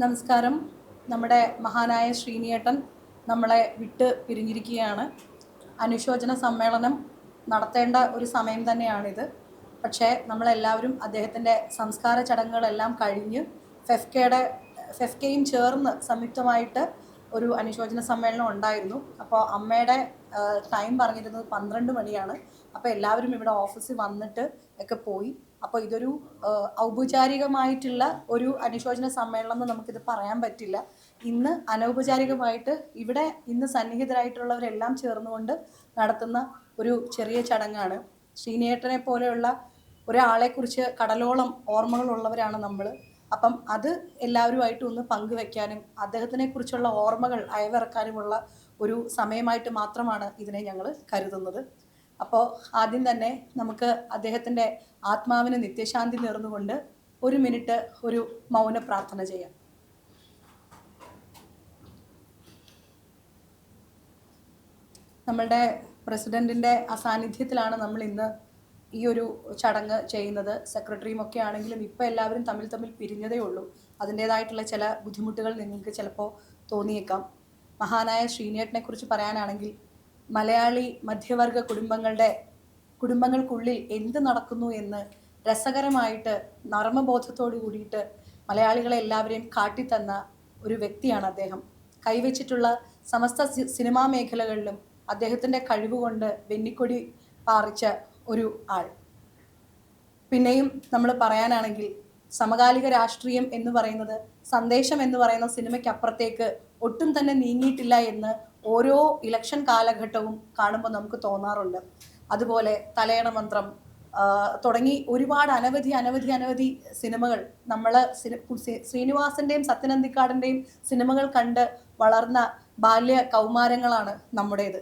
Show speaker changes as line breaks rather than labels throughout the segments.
നമസ്കാരം. നമ്മുടെ മഹാനായ ശ്രീനിയേട്ടൻ നമ്മളെ വിട്ട് പിരിഞ്ഞിരിക്കുകയാണ്. അനുശോചന സമ്മേളനം നടത്തേണ്ട ഒരു സമയം തന്നെയാണിത്. പക്ഷേ നമ്മളെല്ലാവരും അദ്ദേഹത്തിൻ്റെ സംസ്കാര ചടങ്ങുകളെല്ലാം കഴിഞ്ഞ് ഫെഫ്കയും ചേർന്ന് സംയുക്തമായിട്ട് ഒരു അനുശോചന സമ്മേളനം ഉണ്ടായിരുന്നു. അപ്പോൾ അമ്മയുടെ ടൈം പറഞ്ഞിരുന്നത് 12 മണിയാണ്. അപ്പോൾ എല്ലാവരും ഇവിടെ ഓഫീസിൽ വന്നിട്ട് ഒക്കെ പോയി. അപ്പോൾ ഇതൊരു ഔപചാരികമായിട്ടുള്ള ഒരു അനുശോചന സമ്മേളനം എന്ന് നമുക്കിത് പറയാൻ പറ്റില്ല. ഇന്ന് അനൗപചാരികമായിട്ട് ഇവിടെ ഇന്ന് സന്നിഹിതരായിട്ടുള്ളവരെല്ലാം ചേർന്നുകൊണ്ട് നടത്തുന്ന ഒരു ചെറിയ ചടങ്ങാണ്. ശ്രീനിയേട്ടനെ പോലെയുള്ള ഒരാളെക്കുറിച്ച് കടലോളം ഓർമ്മകളുള്ളവരാണ് നമ്മൾ. അപ്പം അത് എല്ലാവരുമായിട്ട് ഒന്ന് പങ്കുവെക്കാനും അദ്ദേഹത്തിനെ കുറിച്ചുള്ള ഓർമ്മകൾ അയവിറക്കാനുമുള്ള ഒരു സമയമായിട്ട് മാത്രമാണ് ഇതിനെ ഞങ്ങൾ കരുതുന്നത്. അപ്പോൾ ആദ്യം തന്നെ നമുക്ക് അദ്ദേഹത്തിൻ്റെ ആത്മാവിന് നിത്യശാന്തി നേർന്നുകൊണ്ട് ഒരു മിനിറ്റ് ഒരു മൗന പ്രാർത്ഥന ചെയ്യാം. നമ്മളുടെ പ്രസിഡന്റിൻ്റെ അസാന്നിധ്യത്തിലാണ് നമ്മൾ ഇന്ന് ഈ ഒരു ചടങ്ങ് ചെയ്യുന്നത്. സെക്രട്ടറിയും ഒക്കെ ആണെങ്കിലും ഇപ്പോൾ എല്ലാവരും തമ്മിൽ പിരിഞ്ഞതേ ഉള്ളൂ. അതിൻ്റേതായിട്ടുള്ള ചില ബുദ്ധിമുട്ടുകൾ നിങ്ങൾക്ക് ചിലപ്പോൾ തോന്നിയേക്കാം. മഹാനായ ശ്രീനിയേട്ടനെ കുറിച്ച് പറയാനാണെങ്കിൽ മലയാളി മധ്യവർഗ കുടുംബങ്ങൾക്കുള്ളിൽ എന്ത് നടക്കുന്നു എന്ന് രസകരമായിട്ട് നർമ്മബോധത്തോടു കൂടിയിട്ട് മലയാളികളെ എല്ലാവരെയും കാട്ടിത്തന്ന ഒരു വ്യക്തിയാണ് അദ്ദേഹം. കൈവച്ചിട്ടുള്ള സമസ്ത സിനിമാ മേഖലകളിലും അദ്ദേഹത്തിൻ്റെ കഴിവുകൊണ്ട് വെന്നിക്കൊടി പാറിച്ച ഒരു ആൾ. പിന്നെയും നമ്മൾ പറയാനാണെങ്കിൽ സമകാലിക രാഷ്ട്രീയം എന്ന് പറയുന്നത് സന്ദേശം എന്ന് പറയുന്ന സിനിമയ്ക്കപ്പുറത്തേക്ക് ഒട്ടും തന്നെ നീങ്ങിയിട്ടില്ല എന്ന് ഓരോ ഇലക്ഷൻ കാലഘട്ടവും കാണുമ്പോൾ നമുക്ക് തോന്നാറുണ്ട്. അതുപോലെ തലയണ മന്ത്രം തുടങ്ങി ഒരുപാട് അനവധി സിനിമകൾ നമ്മൾ ശ്രീനിവാസൻ്റെയും സത്യനന്ദിക്കാടിൻ്റെയും സിനിമകൾ കണ്ട് വളർന്ന ബാല്യ കൗമാരങ്ങളാണ് നമ്മുടേത്.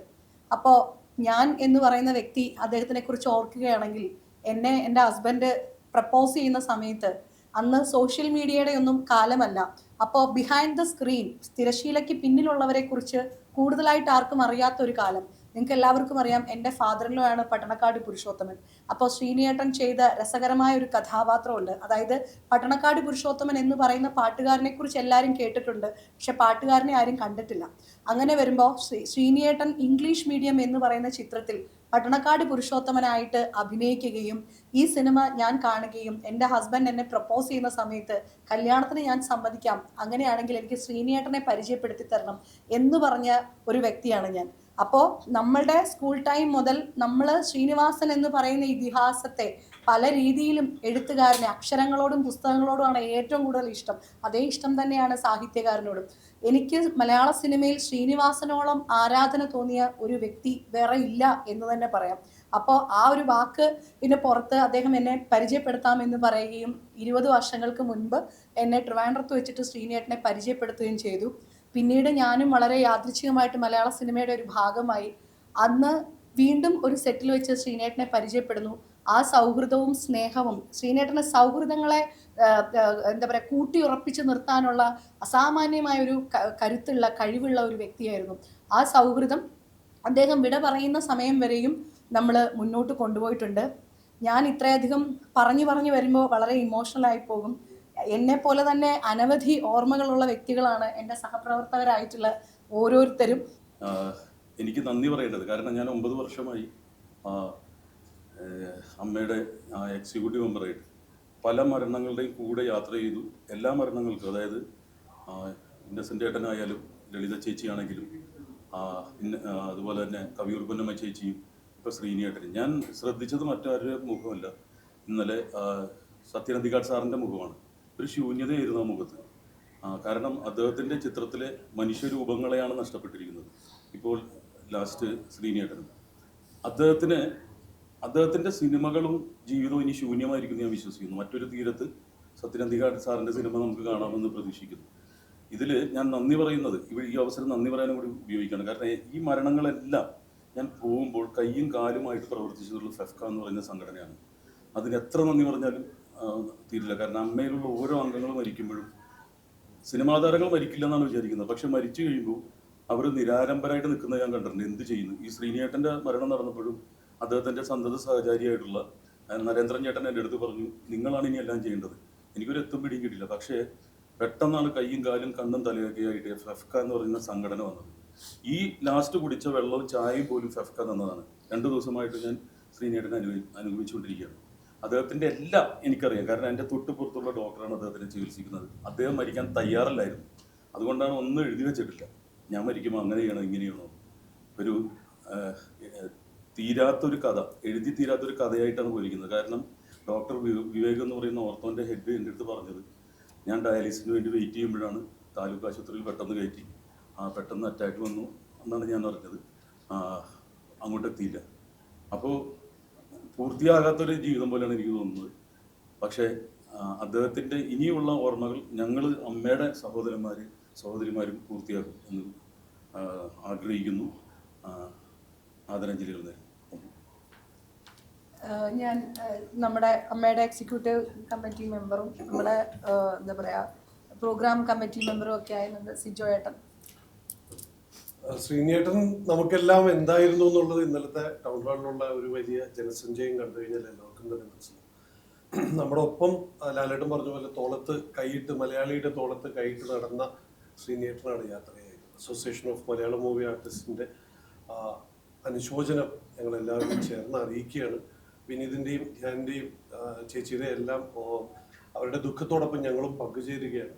അപ്പോൾ ഞാൻ എന്ന് പറയുന്ന വ്യക്തി അദ്ദേഹത്തിനെ കുറിച്ച് ഓർക്കുകയാണെങ്കിൽ എൻ്റെ ഹസ്ബൻഡ് പ്രപ്പോസ് ചെയ്യുന്ന സമയത്ത് അന്ന് സോഷ്യൽ മീഡിയയുടെ ഒന്നും കാലമല്ല. അപ്പോൾ ബിഹൈൻഡ് ദ സ്ക്രീൻ തിരശീലയ്ക്ക് പിന്നിലുള്ളവരെ കുറിച്ച് കൂടുതലായിട്ട് ആർക്കും അറിയാത്ത ഒരു കാലം. നിങ്ങൾക്ക് എല്ലാവർക്കും അറിയാം, എൻ്റെ ഫാദറിലോ ആണ് പട്ടണക്കാട് പുരുഷോത്തമൻ. അപ്പോൾ ശ്രീനിയേട്ടൻ ചെയ്ത രസകരമായ ഒരു കഥാപാത്രമുണ്ട്. അതായത് പട്ടണക്കാട് പുരുഷോത്തമൻ എന്ന് പറയുന്ന പാട്ടുകാരനെ കുറിച്ച് എല്ലാവരും കേട്ടിട്ടുണ്ട്, പക്ഷെ പാട്ടുകാരനെ ആരും കണ്ടിട്ടില്ല. അങ്ങനെ വരുമ്പോൾ ശ്രീനിയേട്ടൻ ഇംഗ്ലീഷ് മീഡിയം എന്ന് പറയുന്ന ചിത്രത്തിൽ പട്ടണക്കാട് പുരുഷോത്തമനായിട്ട് അഭിനയിക്കുകയും ഈ സിനിമ ഞാൻ കാണുകയും എൻ്റെ ഹസ്ബൻഡ് എന്നെ പ്രപ്പോസ് ചെയ്യുന്ന സമയത്ത് കല്യാണത്തിന് ഞാൻ സമ്മതിക്കാം, അങ്ങനെയാണെങ്കിൽ എനിക്ക് ശ്രീനിയേട്ടനെ പരിചയപ്പെടുത്തി തരണം എന്ന് പറഞ്ഞ ഒരു വ്യക്തിയാണ് ഞാൻ. അപ്പോൾ നമ്മളുടെ സ്കൂൾ ടൈം മുതൽ നമ്മൾ ശ്രീനിവാസൻ എന്ന് പറയുന്ന ഇതിഹാസത്തെ പല രീതിയിലും എഴുത്തുകാരനെ അക്ഷരങ്ങളോടും പുസ്തകങ്ങളോടുമാണ് ഏറ്റവും കൂടുതൽ ഇഷ്ടം. അതേ ഇഷ്ടം തന്നെയാണ് സാഹിത്യകാരനോടും. എനിക്ക് മലയാള സിനിമയിൽ ശ്രീനിവാസനോളം ആരാധന തോന്നിയ ഒരു വ്യക്തി വേറെ ഇല്ല എന്ന് തന്നെ പറയാം. അപ്പോൾ ആ ഒരു വാക്കിന് പുറത്ത് അദ്ദേഹം എന്നെ പരിചയപ്പെടുത്താമെന്ന് പറയുകയും 20 വർഷങ്ങൾക്ക് മുൻപ് എന്നെ ട്രിവാൻഡ്രത്ത് വെച്ചിട്ട് ശ്രീനിയേട്ടനെ പരിചയപ്പെടുത്തുകയും ചെയ്തു. പിന്നീട് ഞാനും വളരെ യാദൃച്ഛികമായിട്ട് മലയാള സിനിമയുടെ ഒരു ഭാഗമായി. അന്ന് വീണ്ടും ഒരു സെറ്റിൽ വെച്ച് ശ്രീനിയേട്ടനെ പരിചയപ്പെടുന്നു. ആ സൗഹൃദവും സ്നേഹവും ശ്രീനിയേട്ടൻ്റെ സൗഹൃദങ്ങളെ എന്താ പറയുക കൂട്ടിയുറപ്പിച്ച് നിർത്താനുള്ള അസാമാന്യമായ ഒരു കരുത്തുള്ള കഴിവുള്ള ഒരു വ്യക്തിയായിരുന്നു. ആ സൗഹൃദം അദ്ദേഹം വിട പറയുന്ന സമയം വരെയും നമ്മൾ മുന്നോട്ട് കൊണ്ടുപോയിട്ടുണ്ട്. ഞാൻ ഇത്രയധികം പറഞ്ഞു വരുമ്പോൾ വളരെ ഇമോഷണലായി പോകും. എന്നെ പോലെ തന്നെ അനവധി ഓർമ്മകളുള്ള വ്യക്തികളാണ് എൻ്റെ സഹപ്രവർത്തകരായിട്ടുള്ള ഓരോരുത്തരും.
എനിക്ക് നന്ദി പറയേണ്ടത്, കാരണം ഞാൻ 9 വർഷമായി അമ്മയുടെ എക്സിക്യൂട്ടീവ് മെമ്പറായിട്ട് പല മരണങ്ങളുടെയും കൂടെ യാത്ര ചെയ്തു. എല്ലാ മരണങ്ങൾക്കും, അതായത് ഇന്നസെൻ്റ് ഏട്ടനായാലും ലളിത ചേച്ചിയാണെങ്കിലും അതുപോലെ തന്നെ കവിയൂർ പൊന്നമ്മ ചേച്ചിയും ഇപ്പോൾ ശ്രീനിയേട്ടനും. ഞാൻ ശ്രദ്ധിച്ചത് മറ്റാരുടെ മുഖമല്ല, ഇന്നലെ സത്യനന്ദിക്കാട് സാറിൻ്റെ മുഖമാണ്. ഒരു ശൂന്യതയായിരുന്നു ആ മുഖത്ത്. കാരണം അദ്ദേഹത്തിൻ്റെ ചിത്രത്തിലെ മനുഷ്യരൂപങ്ങളെയാണ് നഷ്ടപ്പെട്ടിരിക്കുന്നത്. ഇപ്പോൾ ലാസ്റ്റ് ശ്രീനിയേട്ടനും അദ്ദേഹത്തിൻ്റെ സിനിമകളും ജീവിതവും ഇനി ശൂന്യമായിരിക്കും ഞാൻ വിശ്വസിക്കുന്നു. മറ്റൊരു തീരത്ത് സത്യനന്ദിക്കാട് സാറിൻ്റെ സിനിമ നമുക്ക് കാണാമെന്ന് പ്രതീക്ഷിക്കുന്നു. ഇതിൽ ഞാൻ നന്ദി പറയുന്നത്, ഈ അവസരം നന്ദി പറയാനും കൂടി ഉപയോഗിക്കുകയാണ്. കാരണം ഈ മരണങ്ങളെല്ലാം ഞാൻ പോകുമ്പോൾ കയ്യും കാലുമായിട്ട് പ്രവർത്തിച്ചിട്ടുള്ള ഫെഫ്ക എന്ന് പറയുന്ന സംഘടനയാണ്. അതിന് എത്ര നന്ദി പറഞ്ഞാലും തീരില്ല. കാരണം അമ്മയിലുള്ള ഓരോ അംഗങ്ങളും മരിക്കുമ്പോഴും സിനിമാ താരങ്ങൾ മരിക്കില്ല എന്നാണ് വിചാരിക്കുന്നത്, പക്ഷെ മരിച്ചു കഴിയുമ്പോൾ അവർ നിരാലംബരായിട്ട് നിൽക്കുന്നത് ഞാൻ കണ്ടിട്ടുണ്ട്. എന്ത് ചെയ്യുന്നു? ഈ ശ്രീനിയേട്ടൻ്റെ മരണം നടന്നപ്പോഴും അദ്ദേഹത്തിൻ്റെ സന്തത സഹചാരിയായിട്ടുള്ള നരേന്ദ്രൻ ചേട്ടൻ എൻ്റെ അടുത്ത് പറഞ്ഞു, നിങ്ങളാണ് ഇനി എല്ലാം ചെയ്യേണ്ടത്. എനിക്കൊരു എത്തും പിടിയും കിട്ടില്ല, പക്ഷേ പെട്ടെന്നാണ് കൈയും കാലും കണ്ണും തലയൊക്കെ ആയിട്ട് ഫെഫ്ക എന്ന് പറയുന്ന സംഘടന വന്നത്. ഈ ലാസ്റ്റ് കുടിച്ച വെള്ളവും ചായയും പോലും ഫെഫ്ക തന്നതാണ്. 2 ദിവസമായിട്ട് ഞാൻ ശ്രീനേട്ടനെ അനുഭവിച്ചുകൊണ്ടിരിക്കുകയാണ്. അദ്ദേഹത്തിൻ്റെ എല്ലാം എനിക്കറിയാം, കാരണം എൻ്റെ തൊട്ടുപുറത്തുള്ള ഡോക്ടറാണ് അദ്ദേഹത്തിനെ ചികിത്സിക്കുന്നത്. അദ്ദേഹം മരിക്കാൻ തയ്യാറല്ലായിരുന്നു. അതുകൊണ്ടാണ് ഒന്നും എഴുതി വെച്ചിട്ടില്ല, ഞാൻ മരിക്കുമ്പോൾ അങ്ങനെ ചെയ്യണം ഇങ്ങനെ ചെയ്യണോ. ഒരു തീരാത്തൊരു കഥ, എഴുതി തീരാത്തൊരു കഥയായിട്ടാണ് പോയിരിക്കുന്നത്. കാരണം ഡോക്ടർ വിവേക് എന്ന് പറയുന്ന ഓർത്തോൻ്റെ ഹെഡ് എൻ്റെ അടുത്ത് പറഞ്ഞത്, ഞാൻ ഡയാലിസിന് വേണ്ടി വെയിറ്റ് ചെയ്യുമ്പോഴാണ് താലൂക്ക് ആശുപത്രിയിൽ പെട്ടെന്ന് കയറ്റി, പെട്ടെന്ന് അറ്റാക്ക് വന്നു എന്നാണ് ഞാൻ അറിഞ്ഞത്. അങ്ങോട്ടെത്തിയില്ല. അപ്പോൾ പൂർത്തിയാകാത്തൊരു ജീവിതം പോലെയാണ് എനിക്ക് തോന്നുന്നത്. പക്ഷേ അദ്ദേഹത്തിൻ്റെ ഇനിയുള്ള ഓർമ്മകൾ ഞങ്ങൾ അമ്മയുടെ സഹോദരിമാരും പൂർത്തിയാക്കും എന്ന് ആഗ്രഹിക്കുന്നു. ആദരാഞ്ജലികൾ നേരുന്നു.
ഞാൻ നമ്മുടെ അമ്മയുടെ എക്സിക്യൂട്ടീവ് കമ്മിറ്റി മെമ്പറും നമ്മുടെ എന്താ പറയുക പ്രോഗ്രാം കമ്മിറ്റി മെമ്പറും ഒക്കെ ആയിരുന്നത് സിജോ ഏട്ടൻ.
ശ്രീനേട്ടൻ നമുക്കെല്ലാം എന്തായിരുന്നു എന്നുള്ളത് ഇന്നലത്തെ ടൗൺ ഹാളിലുള്ള ഒരു വലിയ ജനസഞ്ചയം കണ്ടു കഴിഞ്ഞാൽ എല്ലാവർക്കും തന്നെ മനസ്സിലാവും. നമ്മുടെ ഒപ്പം ലാലേട്ടൻ പറഞ്ഞ പോലെ തോളത്ത് കൈയിട്ട്, മലയാളിയുടെ തോളത്ത് കൈയിട്ട് നടന്ന ശ്രീനേട്ടനാണ് യാത്രയായത്. അസോസിയേഷൻ ഓഫ് മലയാളം മൂവി ആർട്ടിസ്റ്റിൻ്റെ അനുശോചനം ഞങ്ങളെല്ലാവരും ചേർന്ന് അറിയിക്കുകയാണ്. വിനീതിൻ്റെയും ധ്യാനിൻ്റെയും ചേച്ചിയുടെയും എല്ലാം അവരുടെ ദുഃഖത്തോടൊപ്പം ഞങ്ങളും പങ്കുചേരുകയാണ്.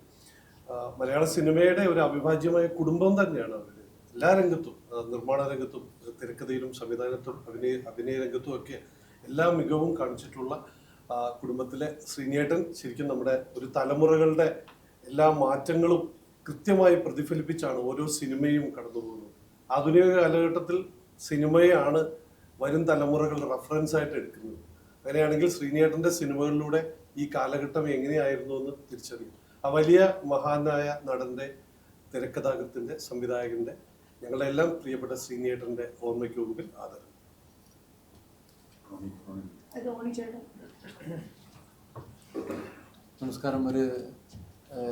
മലയാള സിനിമയുടെ ഒരു അവിഭാജ്യമായ കുടുംബം തന്നെയാണ് അവർ. എല്ലാ രംഗത്തും, നിർമ്മാണ രംഗത്തും തിരക്കഥയിലും സംവിധാനത്തും അഭിനയ രംഗത്തും ഒക്കെ എല്ലാ മികവും കാണിച്ചിട്ടുള്ള കുടുംബത്തിലെ ശ്രീനേട്ടൻ ശരിക്കും നമ്മുടെ ഒരു തലമുറകളുടെ എല്ലാ മാറ്റങ്ങളും കൃത്യമായി പ്രതിഫലിപ്പിച്ചാണ് ഓരോ സിനിമയും കടന്നു പോകുന്നത്. ആധുനിക കാലഘട്ടത്തിൽ സിനിമയാണ് വരും തലമുറകൾ റെഫറൻസ് ആയിട്ട് എടുക്കുന്നത്. അങ്ങനെയാണെങ്കിൽ ശ്രീനേട്ടൻ്റെ സിനിമകളിലൂടെ ഈ കാലഘട്ടം എങ്ങനെയായിരുന്നു എന്ന് തിരിച്ചറിയും. ആ വലിയ മഹാനായ നടൻ്റെ, തിരക്കഥാകൃത്തിൻ്റെ, സംവിധായകൻ്റെ, ഞങ്ങളുടെ എല്ലാം പ്രിയപ്പെട്ട ശ്രീനേട്ടൻ്റെ ഓർമ്മയ്ക്ക് മുമ്പിൽ ആദരം.
നമസ്കാരം. ഒരു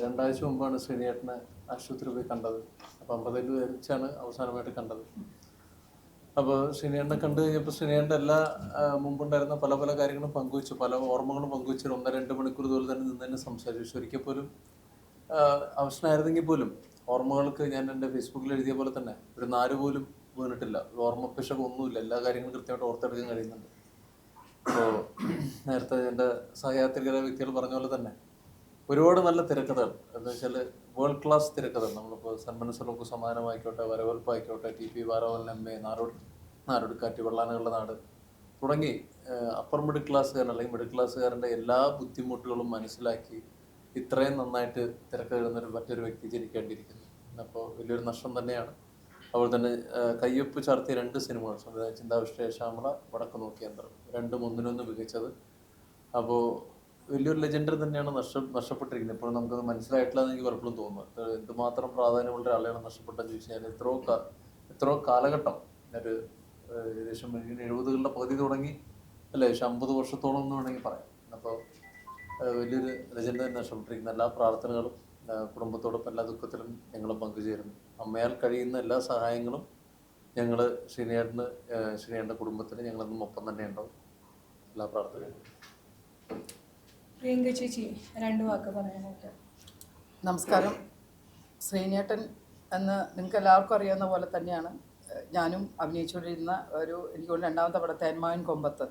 2 ആഴ്ച മുമ്പാണ് ശ്രീനേട്ടനെ ആശുപത്രിയിൽ പോയി കണ്ടത്. അപ്പോൾ 50 വെച്ചാണ് അവസാനമായിട്ട് കണ്ടത്. അപ്പോൾ ശ്രീനേട്ടനെ കണ്ടു കഴിഞ്ഞപ്പോൾ ശ്രീനേട്ടൻ്റെ എല്ലാ മുമ്പുണ്ടായിരുന്ന പല പല കാര്യങ്ങളും പങ്കുവച്ചു, പല ഓർമ്മകളും പങ്കുവച്ചു. 1-2 മണിക്കൂർ ഇതുപോലെ തന്നെ നിന്ന് തന്നെ സംസാരിച്ചു. ഒരിക്കൽ പോലും അവസരമായിരുന്നെങ്കിൽ പോലും ഓർമ്മകൾക്ക് ഞാൻ എൻ്റെ ഫേസ്ബുക്കിൽ എഴുതിയ പോലെ തന്നെ ഒരു 4 പോലും വീണിട്ടില്ല. ഓർമ്മ പിശക് ഒന്നുമില്ല. എല്ലാ കാര്യങ്ങളും കൃത്യമായിട്ട് ഓർത്തെടുക്കാൻ കഴിയുന്നുണ്ട്. അപ്പോൾ നേരത്തെ എൻ്റെ സഹയാത്രികരായ വ്യക്തികൾ പറഞ്ഞ പോലെ തന്നെ ഒരുപാട് നല്ല തിരക്കഥകൾ, എന്താ വെച്ചാൽ വേൾഡ് ക്ലാസ് തിരക്കഥകൾ. നമ്മളിപ്പോൾ സന്മനസ്സുകൾക്ക് സമാനമായിക്കോട്ടെ, വരവേൽപ്പായിക്കോട്ടെ, TP വാരാവൽ എമ്മേ, നാടോടിക്കാറ്റ്, വെള്ളാനകളുടെ നാട് തുടങ്ങി അപ്പർ മിഡിൽ ക്ലാസ്സുകാരൻ അല്ലെങ്കിൽ മിഡിൽ ക്ലാസ്സുകാരൻ്റെ എല്ലാ ബുദ്ധിമുട്ടുകളും മനസ്സിലാക്കി ഇത്രയും നന്നായിട്ട് തിരക്ക് എഴുതുന്നൊരു മറ്റൊരു വ്യക്തി ജനിക്കേണ്ടിയിരിക്കുന്നു. അപ്പോൾ വലിയൊരു നഷ്ടം തന്നെയാണ്. അതുപോലെ തന്നെ കയ്യൊപ്പ് ചാർത്തിയ 2 സിനിമകൾ, ചിന്താവിഷ്ടയ ശ്യാമള, വടക്ക് നോക്കിയ യന്ത്രം, 2 ഒന്നിനൊന്ന് മികച്ചത്. അപ്പോൾ വലിയൊരു ലെജൻഡറി തന്നെയാണ് നഷ്ടപ്പെട്ടിരിക്കുന്നത്. ഇപ്പോഴും നമുക്കത് മനസ്സിലായിട്ടില്ല എന്ന് എനിക്ക് പലപ്പോഴും തോന്നുന്നു. എന്തുമാത്രം പ്രാധാന്യമുള്ള ഒരാളെയാണ് നഷ്ടപ്പെട്ടതെന്ന് ചോദിച്ചു കഴിഞ്ഞാൽ എത്രയോ കാലഘട്ടം, ഒരു ഏകദേശം 70കളുടെ പകുതി തുടങ്ങി അല്ലേ, 50 വർഷത്തോളം എന്ന് വേണമെങ്കിൽ പറയാം. അപ്പോൾ വലിയൊരു ലെജൻഡ് തന്നെ നഷ്ടപ്പെട്ടിരിക്കുന്ന. എല്ലാ പ്രാർത്ഥനകളും കുടുംബത്തോടൊപ്പം എല്ലാ ദുഃഖത്തിലും ഞങ്ങൾ പങ്കുചേരുന്നു. അമ്മയാൽ കഴിയുന്ന എല്ലാ സഹായങ്ങളും ഞങ്ങൾ ശ്രീനേട്ടൻ്റെ കുടുംബത്തിന് ഞങ്ങളെന്നും ഒപ്പം തന്നെ ഉണ്ടാവും. എല്ലാ പ്രാർത്ഥനയും.
പ്രിയങ്ക ചേച്ചി 2 വാക്ക് പറയാനായിട്ട്.
നമസ്കാരം. ശ്രീനേട്ടൻ എന്ന് നിങ്ങൾക്ക് എല്ലാവർക്കും അറിയാവുന്ന പോലെ തന്നെയാണ് ഞാനും അഭിനയിച്ചുകൊണ്ടിരുന്ന എനിക്ക് 2ാമത്തെ പടം തേന്മാവിൻ കൊമ്പത്ത്.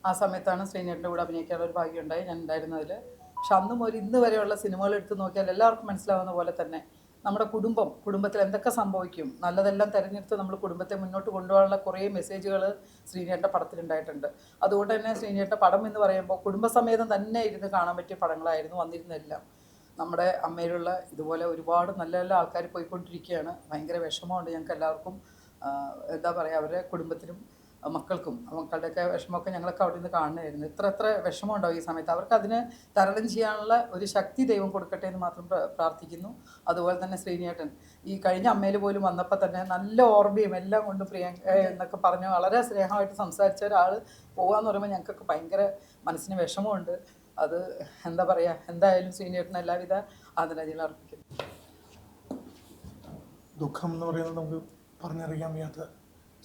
ആ സമയത്താണ് ശ്രീനേട്ടൻ്റെ കൂടെ അഭിനയിക്കാനുള്ള ഒരു ഭാഗ്യം ഉണ്ടായി. ഞാൻ ഉണ്ടായിരുന്നതിൽ. പക്ഷെ അന്നും ഇന്ന് വരെയുള്ള സിനിമകൾ എടുത്ത് നോക്കിയാൽ എല്ലാവർക്കും മനസ്സിലാവുന്ന പോലെ തന്നെ നമ്മുടെ കുടുംബത്തിൽ എന്തൊക്കെ സംഭവിക്കും, നല്ലതെല്ലാം തിരഞ്ഞെടുത്ത് നമ്മൾ കുടുംബത്തെ മുന്നോട്ട് കൊണ്ടുപോകാനുള്ള കുറേ മെസ്സേജുകൾ ശ്രീനേട്ടൻ്റെ പടത്തിലുണ്ടായിട്ടുണ്ട്. അതുകൊണ്ട് തന്നെ ശ്രീനേട്ടൻ്റെ പടം എന്ന് പറയുമ്പോൾ കുടുംബസമേതം തന്നെ ഇരുന്ന് കാണാൻ പറ്റിയ പടങ്ങളായിരുന്നു വന്നിരുന്നതെല്ലാം. നമ്മുടെ അമ്മയിലുള്ള ഇതുപോലെ ഒരുപാട് നല്ല നല്ല ആൾക്കാർ പോയിക്കൊണ്ടിരിക്കുകയാണ്. ഭയങ്കര വിഷമമുണ്ട് ഞങ്ങൾക്ക് എല്ലാവർക്കും. എന്താ പറയുക, അവരുടെ കുടുംബത്തിനും മക്കളുടെയൊക്കെ വിഷമമൊക്കെ ഞങ്ങളൊക്കെ അവിടെ നിന്ന് കാണുന്നതായിരുന്നു. എത്ര വിഷമം ഉണ്ടാവും ഈ സമയത്ത്. അവർക്ക് അതിന് തരണം ചെയ്യാനുള്ള ഒരു ശക്തി ദൈവം കൊടുക്കട്ടെ എന്ന് മാത്രം പ്രാർത്ഥിക്കുന്നു. അതുപോലെ തന്നെ ശ്രീനേട്ടൻ ഈ കഴിഞ്ഞ അമ്മയിൽ പോലും വന്നപ്പോൾ തന്നെ നല്ല ഓർമ്മയും എല്ലാം കൊണ്ട് പ്രിയങ്ക എന്നൊക്കെ പറഞ്ഞ് വളരെ സ്നേഹമായിട്ട് സംസാരിച്ച ഒരാൾ പോകാമെന്ന് പറയുമ്പോൾ ഞങ്ങൾക്കൊക്കെ ഭയങ്കര മനസ്സിന് വിഷമമുണ്ട്. അത് എന്താ പറയുക, എന്തായാലും ശ്രീനേട്ടന് എല്ലാവിധ ആദരാഞ്ജലികൾ അർപ്പിക്കുന്നു.
ദുഃഖം എന്ന് പറയുന്നത് നമുക്ക് പറഞ്ഞറിയാൻ വയ്യാത്ത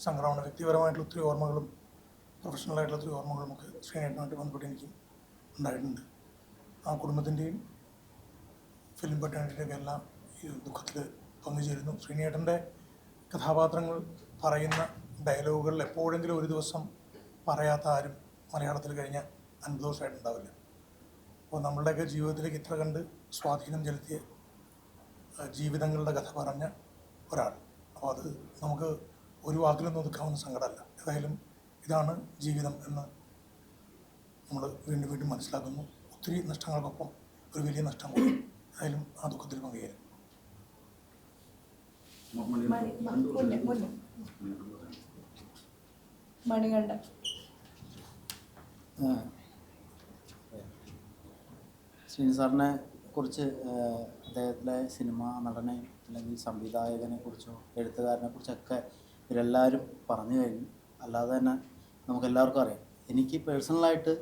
സങ്കടമാണ്. വ്യക്തിപരമായിട്ടുള്ള ഒത്തിരി ഓർമ്മകളും പ്രൊഫഷണലായിട്ടുള്ള ഒത്തിരി ഓർമ്മകളും ഒക്കെ ശ്രീനേട്ടനായിട്ട് ബന്ധപ്പെട്ട് എനിക്കും ഉണ്ടായിട്ടുണ്ട്. ആ കുടുംബത്തിൻ്റെയും ഫിലിം പട്ടണിയുടെയൊക്കെ എല്ലാം ഈ ദുഃഖത്തിൽ പങ്കുചേരുന്നു. ശ്രീനിയേട്ടൻ്റെ കഥാപാത്രങ്ങൾ പറയുന്ന ഡയലോഗുകളിൽ എപ്പോഴെങ്കിലും ഒരു ദിവസം പറയാത്ത ആരും മലയാളത്തിൽ കഴിഞ്ഞ 50 വർഷമായിട്ടുണ്ടാവില്ല. അപ്പോൾ നമ്മളുടെയൊക്കെ ജീവിതത്തിലേക്ക് ഇത്ര കണ്ട് സ്വാധീനം ചെലുത്തിയ ജീവിതങ്ങളുടെ കഥ പറഞ്ഞ ഒരാൾ. അപ്പോൾ അത് നമുക്ക് ഒരു വാക്കിലൊന്നും ഒതുക്കാവുന്ന സങ്കടമല്ല. ഏതായാലും ഇതാണ് ജീവിതം എന്ന് നമ്മൾ വീണ്ടും വീണ്ടും മനസ്സിലാക്കുന്നു. ഒത്തിരി നഷ്ടങ്ങൾക്കൊപ്പം ഒരു വലിയ നഷ്ടം കൂടി. ഏതായാലും ആ ദുഃഖത്തിൽ പങ്കുചേരും.
മണികണ്ഠൻ.
ശ്രീനി സാറിനെ കുറിച്ച് അദ്ദേഹത്തിലെ സിനിമാ നടനെ അല്ലെങ്കിൽ സംവിധായകനെ കുറിച്ചോ എഴുത്തുകാരനെ കുറിച്ചൊക്കെ ഇവരെല്ലാവരും പറഞ്ഞു കഴിഞ്ഞു. അല്ലാതെ തന്നെ നമുക്കെല്ലാവർക്കും അറിയാം. എനിക്ക് പേഴ്സണലായിട്ട്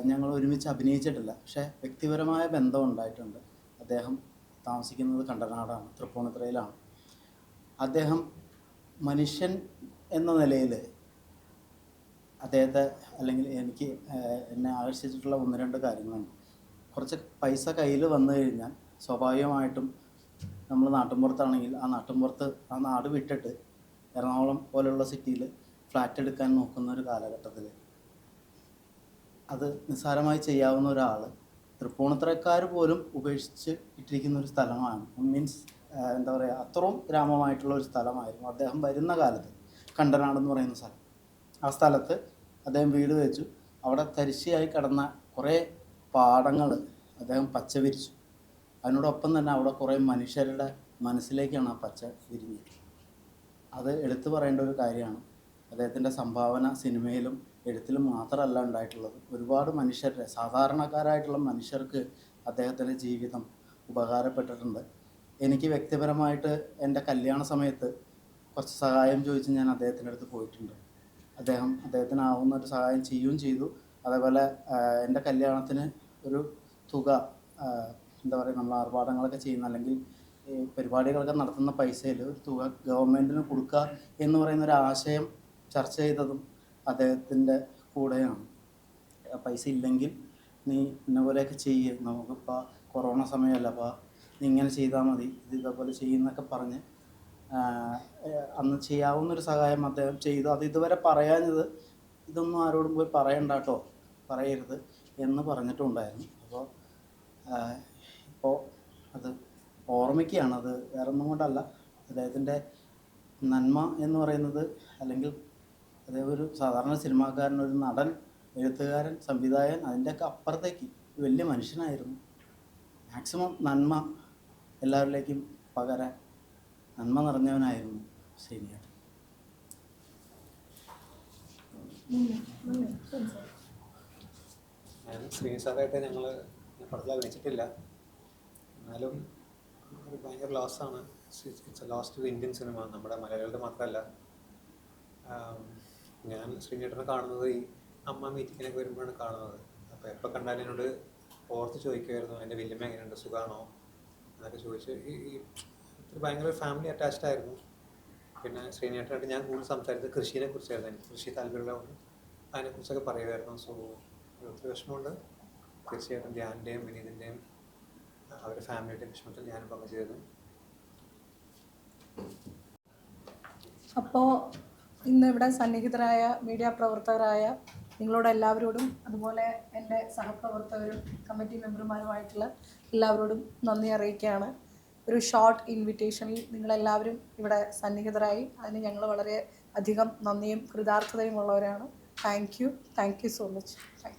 ഞങ്ങൾ ഒരുമിച്ച് അഭിനയിച്ചിട്ടില്ല, പക്ഷേ വ്യക്തിപരമായ ബന്ധം ഉണ്ടായിട്ടുണ്ട്. അദ്ദേഹം താമസിക്കുന്നത് കണ്ടനാടാണ്, തൃപ്പൂണിത്തുറയിലാണ്. അദ്ദേഹം മനുഷ്യൻ എന്ന നിലയിൽ അദ്ദേഹത്തെ അല്ലെങ്കിൽ എന്നെ ആകർഷിച്ചിട്ടുള്ള 1-2 കാര്യങ്ങളുണ്ട്. കുറച്ച് പൈസ കയ്യിൽ വന്നു കഴിഞ്ഞാൽ സ്വാഭാവികമായിട്ടും നമ്മൾ നാട്ടിൻപുറത്താണെങ്കിൽ ആ നാട് വിട്ടിട്ട് എറണാകുളം പോലെയുള്ള സിറ്റിയിൽ ഫ്ലാറ്റ് എടുക്കാൻ നോക്കുന്ന ഒരു കാലഘട്ടത്തിൽ അത് നിസ്സാരമായി ചെയ്യാവുന്ന ഒരാൾ തൃപ്പൂണിത്തുറക്കാർ പോലും ഉപേക്ഷിച്ച് ഇട്ടിരിക്കുന്ന ഒരു സ്ഥലമാണ്. മീൻസ് എന്താ പറയുക, അത്രയും ഗ്രാമമായിട്ടുള്ള ഒരു സ്ഥലമായിരുന്നു അദ്ദേഹം വരുന്ന കാലത്ത്. കണ്ടനാടെന്ന് പറയുന്ന സ്ഥലം, ആ സ്ഥലത്ത് അദ്ദേഹം വീട് വെച്ചു. അവിടെ തരിശയായി കിടന്ന കുറേ പാടങ്ങൾ അദ്ദേഹം പച്ച വിരിച്ചു. അതിനോടൊപ്പം തന്നെ അവിടെ കുറേ മനുഷ്യരുടെ മനസ്സിലേക്കാണ് ആ പച്ച വിരിഞ്ഞത്. അത് എടുത്തു പറയേണ്ട ഒരു കാര്യമാണ്. അദ്ദേഹത്തിൻ്റെ സംഭാവന സിനിമയിലും എഴുത്തിലും മാത്രമല്ല ഉണ്ടായിട്ടുള്ളത്. ഒരുപാട് മനുഷ്യരുടെ, സാധാരണക്കാരായിട്ടുള്ള മനുഷ്യർക്ക് അദ്ദേഹത്തിൻ്റെ ജീവിതം ഉപകാരപ്പെട്ടിട്ടുണ്ട്. എനിക്ക് വ്യക്തിപരമായിട്ട് എൻ്റെ കല്യാണ സമയത്ത് കുറച്ച് സഹായം ചോദിച്ച് ഞാൻ അദ്ദേഹത്തിൻ്റെ അടുത്ത് പോയിട്ടുണ്ട്. അദ്ദേഹത്തിനാവുന്ന ഒരു സഹായം ചെയ്യുകയും ചെയ്തു. അതേപോലെ എൻ്റെ കല്യാണത്തിന് ഒരു തുക, എന്താ പറയുക, നമ്മൾ ആർഭാടങ്ങളൊക്കെ ചെയ്യുന്ന അല്ലെങ്കിൽ ഈ പരിപാടികളൊക്കെ നടത്തുന്ന പൈസയിൽ ഒരു തുക ഗവൺമെൻറ്റിന് കൊടുക്കുക എന്ന് പറയുന്ന ഒരു ആശയം ചർച്ച ചെയ്തതും അദ്ദേഹത്തിൻ്റെ കൂടെയാണ്. പൈസ ഇല്ലെങ്കിൽ നീ ഇന്നപോലെയൊക്കെ ചെയ്യുക, നമുക്കിപ്പോൾ കൊറോണ സമയമല്ല, അപ്പോൾ നീ ഇങ്ങനെ ചെയ്താൽ മതി, ഇതേപോലെ ചെയ്യുന്നൊക്കെ പറഞ്ഞ് അന്ന് ചെയ്യാവുന്നൊരു സഹായം അദ്ദേഹം ചെയ്തു. അത് ഇതുവരെ പറയാഞ്ഞത്, ഇതൊന്നും ആരോടും പോയി പറയണ്ട കേട്ടോ, പറയരുത് എന്ന് പറഞ്ഞിട്ടുണ്ടായിരുന്നു. ഇപ്പോൾ അത് ഓർമ്മിക്കുകയാണ്. അത് വേറെ ഒന്നും കൊണ്ടല്ല. അദ്ദേഹത്തിൻ്റെ നന്മ എന്ന് പറയുന്നത്, അല്ലെങ്കിൽ അദ്ദേഹം ഒരു സാധാരണ സിനിമാക്കാരൻ, ഒരു നടൻ, എഴുത്തുകാരൻ, സംവിധായകൻ, അതിൻ്റെയൊക്കെ അപ്പുറത്തേക്ക് വലിയ മനുഷ്യനായിരുന്നു. മാക്സിമം നന്മ എല്ലാവരിലേക്കും പകരാൻ നന്മ നിറഞ്ഞവനായിരുന്നു ശ്രീനിയേട്ടൻ.
ഞാൻ ശ്രീനി സാറായിട്ട് ഞങ്ങൾ പടത്തിൽ അഭിനയിച്ചിട്ടില്ല. എന്നാലും ഒരു ഭയങ്കര ലോസാണ്. It's a loss to Indian cinema. നമ്മുടെ മലയാളികളുടെ മാത്രമല്ല. ഞാൻ ശ്രീനിയേട്ടനെ കാണുന്നത് ഈ അമ്മ മീറ്റിങ്ങിനൊക്കെ വരുമ്പോഴാണ് കാണുന്നത്. അപ്പോൾ എപ്പോൾ കണ്ടാലും എന്നോട് ഓർത്ത് ചോദിക്കുമായിരുന്നു, എൻ്റെ വല്യമ്മ എങ്ങനെയുണ്ട്, സുഖമാണോ എന്നൊക്കെ ചോദിച്ച്. ഒരു ഭയങ്കര ഫാമിലി അറ്റാച്ച്ഡ് ആയിരുന്നു. പിന്നെ ശ്രീനിയേട്ടനായിട്ട് ഞാൻ കൂടുതൽ സംസാരിച്ചത് കൃഷിയെ കുറിച്ചായിരുന്നു. എനിക്ക് കൃഷി താല്പര്യമുള്ളതുകൊണ്ട് അതിനെക്കുറിച്ചൊക്കെ പറയുമായിരുന്നു. സോ ഒത്തിരി വിഷമമുണ്ട്. തീർച്ചയായിട്ടും ധ്യാനിൻ്റെയും വിനീതിൻ്റെയും അവരുടെ ഫാമിലിയുടെയും വിഷമത്തിൽ ഞാനും പങ്കുചേരുന്നു.
അപ്പോൾ ഇന്ന് ഇവിടെ സന്നിഹിതരായ മീഡിയ പ്രവർത്തകരായ നിങ്ങളോട് എല്ലാവരോടും, അതുപോലെ എൻ്റെ സഹപ്രവർത്തകരും കമ്മിറ്റി മെമ്പർമാരുമായിട്ടുള്ള എല്ലാവരോടും നന്ദി അറിയിക്കുകയാണ്. ഒരു ഷോർട്ട് ഇൻവിറ്റേഷനിൽ നിങ്ങളെല്ലാവരും ഇവിടെ സന്നിഹിതരായി. അതിന് ഞങ്ങൾ വളരെ അധികം നന്ദിയും കൃതാർത്ഥതയും ഉള്ളവരാണ്. Thank you so much. Thank you.